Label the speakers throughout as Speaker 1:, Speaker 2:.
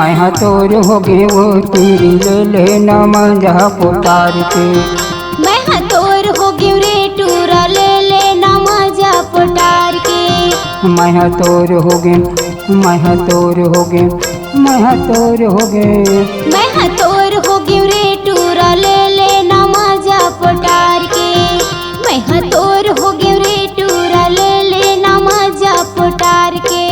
Speaker 1: मैं तोर हो गे वो तेरी ले लेना मजा पुकार के।
Speaker 2: मैं तोर हो गे रे टूरा ले लेना मजा पुकार के।
Speaker 1: मैं तोर हो गे मैं तोर हो गे मैं तोर हो गे
Speaker 2: मैं तोर हो गे रे टूरा ले लेना मजा पुकार के। मैं तोर हो गे रे टूरा ले लेना मजा पुकार के।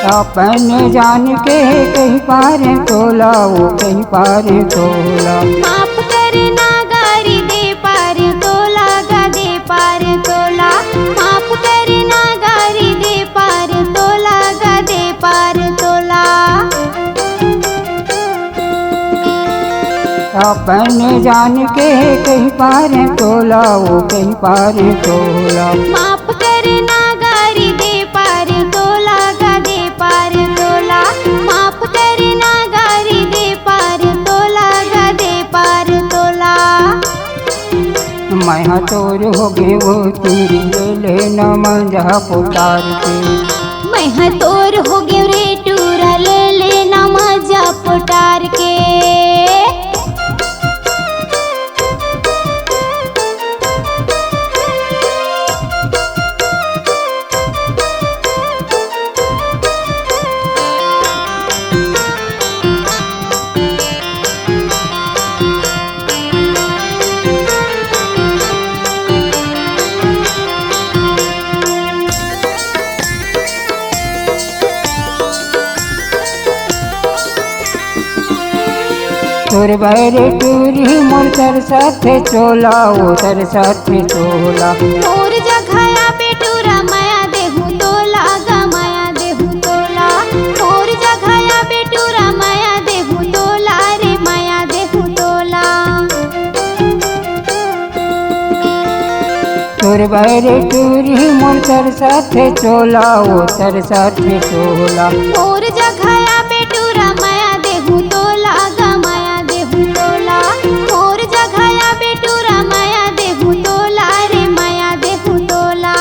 Speaker 1: अपने जान के कहीं पार तोला वो कहीं पार तोला।
Speaker 2: माफ करना गारी दे पार तोला गा दे पार तोला। माफ करना गारी दे पार तोला गा दे पार तोला।
Speaker 1: अपने जान के कहीं पार तोला वो कहीं पार तोला।
Speaker 2: माफ करना गारी दे पार तोला गा दे पार तोला। माफ करना गारी दे पार तोला गा दे पार तोला।
Speaker 1: मैं तोर हो गे वो तेरी ले लेना मजा पुकार के।
Speaker 2: मैं तोर हो गे रे टूरा ले लेना मजा पुकार के।
Speaker 1: तोर बैरे टूरी मोर तर साथे चोला वो तर साथे चोला।
Speaker 2: मोर जघाया बेटूरा माया देहू तोला गा माया देहू तोला। मोर जघाया बेटूरा माया देहू तोला रे माया देहू तोला।
Speaker 1: तोर बैरे टूरी मोर तर साथे चोला वो तर साथे चोला।
Speaker 2: मोर जघाया बेटूरा माया देहू तोला गा माया देहू तोला। मोर जघाया बेटूरा माया देहू तोला रे माया देहू तोला।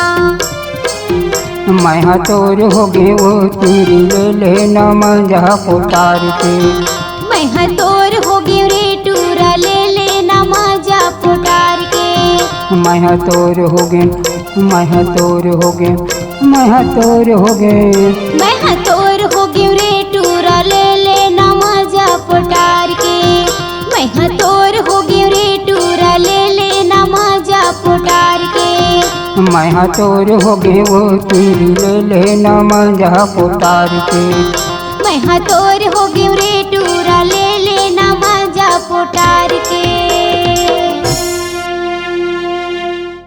Speaker 1: मैं तोर हो गे वो तेरी ले लेना मजा पुकार के।
Speaker 2: मैं तोर हो गे रे टूरा ले लेना मजा पुकार के।
Speaker 1: मैं तोर हो गे मैं तोर हो गे मैं तोर हो गे
Speaker 2: मैं तोर हो गे रे टूरा ले लेना मजा पुकार के। मैं तोर हो गे रे टूरा ले लेना मजा पुकार के।
Speaker 1: मैं तोर हो गे वो तेरी ले लेना मजा पुकार के।
Speaker 2: मैं तोर हो गे रे टूरा ले लेना मजा पुकार के।